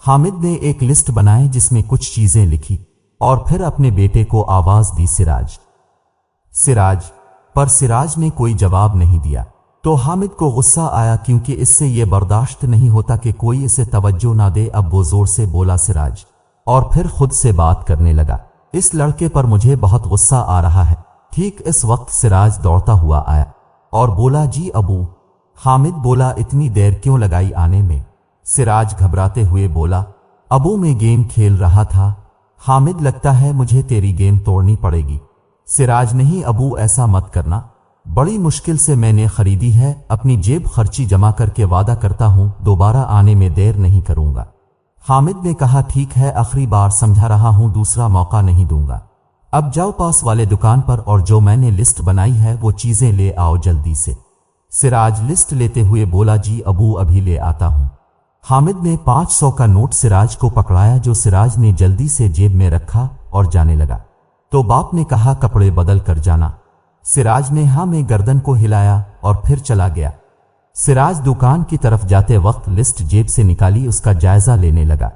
حامد نے ایک لسٹ بنائی جس میں کچھ چیزیں لکھی اور پھر اپنے بیٹے کو آواز دی، سراج سراج، پر سراج نے کوئی جواب نہیں دیا۔ تو حامد کو غصہ آیا کیونکہ اس سے یہ برداشت نہیں ہوتا کہ کوئی اسے توجہ نہ دے۔ اب وہ زور سے بولا سراج، اور پھر خود سے بات کرنے لگا، اس لڑکے پر مجھے بہت غصہ آ رہا ہے۔ ٹھیک اس وقت سراج دوڑتا ہوا آیا اور بولا جی ابو۔ حامد بولا اتنی دیر کیوں لگائی آنے میں؟ سراج گھبراتے ہوئے بولا ابو میں گیم کھیل رہا تھا۔ حامد لگتا ہے مجھے تیری گیم توڑنی پڑے گی۔ سراج نہیں ابو ایسا مت کرنا، بڑی مشکل سے میں نے خریدی ہے، اپنی جیب خرچی جمع کر کے وعدہ کرتا ہوں دوبارہ آنے میں دیر نہیں کروں گا۔ حامد نے کہا ٹھیک ہے آخری بار سمجھا رہا ہوں، دوسرا موقع نہیں دوں گا۔ اب جاؤ پاس والے دکان پر اور جو میں نے لسٹ بنائی ہے وہ چیزیں لے آؤ جلدی سے۔ سراج لسٹ لیتے ہوئے بولا جی ابو ابھی لے آتا ہوں۔ حامد نے 500 کا نوٹ سراج کو پکڑایا جو سراج نے جلدی سے جیب میں رکھا اور جانے لگا۔ تو باپ نے کہا کپڑے بدل کر جانا۔ سراج نے ہاں میں گردن کو ہلایا اور پھر چلا گیا۔ سراج دکان کی طرف جاتے وقت لسٹ جیب سے نکالی، اس کا جائزہ لینے لگا۔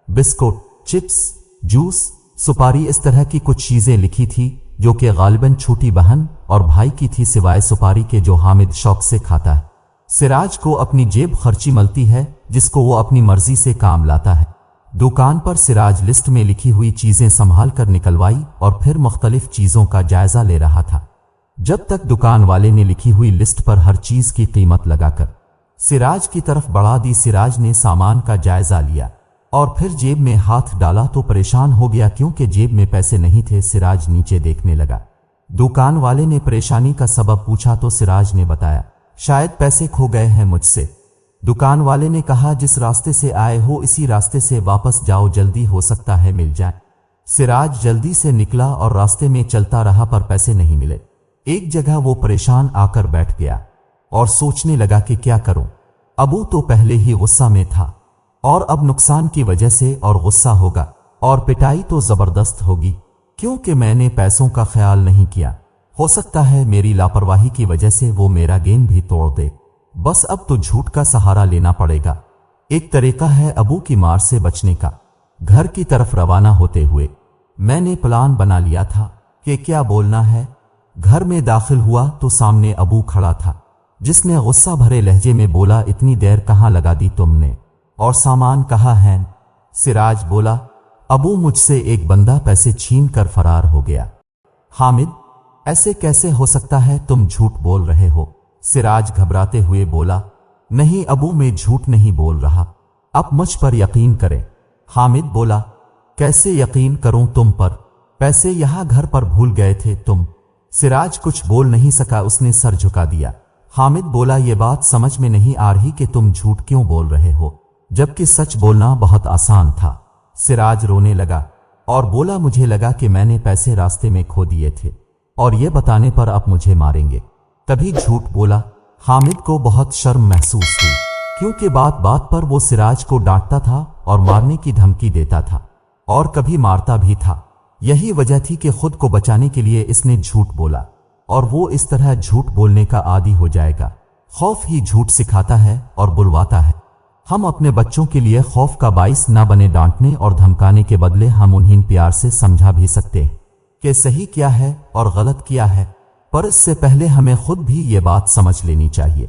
بسکٹ، چپس، جوس، سپاری، اس طرح کی کچھ چیزیں لکھی تھی جو کہ غالباً چھوٹی بہن اور بھائی کی تھی، سوائے سپاری کے جو حامد شوق سے کھاتا ہے۔ سراج کو اپنی جیب خرچی ملتی ہے جس کو وہ اپنی مرضی سے کام لاتا ہے۔ دکان پر سراج لسٹ میں لکھی ہوئی چیزیں سنبھال کر نکلوائی اور پھر مختلف چیزوں کا جائزہ لے رہا تھا، جب تک دکان والے نے لکھی ہوئی لسٹ پر ہر چیز کی قیمت لگا کر سراج کی طرف بڑھا دی۔ سراج نے سامان کا جائزہ لیا اور پھر جیب میں ہاتھ ڈالا تو پریشان ہو گیا کیونکہ جیب میں پیسے نہیں تھے۔ سراج نیچے دیکھنے لگا۔ دکان والے نے پریشانی کا سبب پوچھا تو سراج نے بتایا شاید پیسے کھو گئے ہیں مجھ سے۔ دکان والے نے کہا جس راستے سے آئے ہو اسی راستے سے واپس جاؤ، جلدی ہو سکتا ہے مل جائیں۔ سراج جلدی سے نکلا اور راستے میں چلتا رہا پر پیسے نہیں ملے۔ ایک جگہ وہ پریشان آ کر بیٹھ گیا اور سوچنے لگا کہ کیا کروں، ابو تو پہلے ہی غصہ میں تھا اور اب نقصان کی وجہ سے اور غصہ ہوگا اور پٹائی تو زبردست ہوگی کیونکہ میں نے پیسوں کا خیال نہیں کیا۔ ہو سکتا ہے میری لاپرواہی کی وجہ سے وہ میرا گیم بھی توڑ دے، بس اب تو جھوٹ کا سہارا لینا پڑے گا۔ ایک طریقہ ہے ابو کی مار سے بچنے کا۔ گھر کی طرف روانہ ہوتے ہوئے میں نے پلان بنا لیا تھا کہ کیا بولنا ہے۔ گھر میں داخل ہوا تو سامنے ابو کھڑا تھا جس نے غصہ بھرے لہجے میں بولا اتنی دیر کہاں لگا دی تم نے اور سامان کہاں ہے؟ سراج بولا ابو مجھ سے ایک بندہ پیسے چھین کر فرار ہو گیا۔ حامد ایسے کیسے ہو سکتا ہے، تم جھوٹ بول رہے ہو۔ سراج گھبراتے ہوئے بولا نہیں ابو میں جھوٹ نہیں بول رہا، اب مجھ پر یقین کرے۔ حامد بولا کیسے یقین کروں تم پر، پیسے یہاں گھر پر بھول گئے تھے تم۔ سراج کچھ بول نہیں سکا، اس نے سر جھکا دیا۔ حامد بولا یہ بات سمجھ میں نہیں آ رہی کہ تم جھوٹ کیوں بول رہے ہو جبکہ سچ بولنا بہت آسان تھا۔ سراج رونے لگا اور بولا مجھے لگا کہ میں نے پیسے راستے میں کھو دیے تھے اور یہ بتانے پر آپ مجھے ماریں گے، تبھی جھوٹ بولا۔ حامد کو بہت شرم محسوس ہوئی کیونکہ بات بات پر وہ سراج کو ڈانٹتا تھا اور مارنے کی دھمکی دیتا تھا اور کبھی مارتا بھی تھا۔ یہی وجہ تھی کہ خود کو بچانے کے لیے اس نے جھوٹ بولا اور وہ اس طرح جھوٹ بولنے کا عادی ہو جائے گا۔ خوف ہی جھوٹ سکھاتا ہے اور بلواتا ہے۔ ہم اپنے بچوں کے لیے خوف کا باعث نہ بنے، ڈانٹنے اور دھمکانے کے بدلے ہم انہیں پیار سے سمجھا بھی سکتے ہیں کہ صحیح کیا ہے اور غلط کیا ہے، پر اس سے پہلے ہمیں خود بھی یہ بات سمجھ لینی چاہیے۔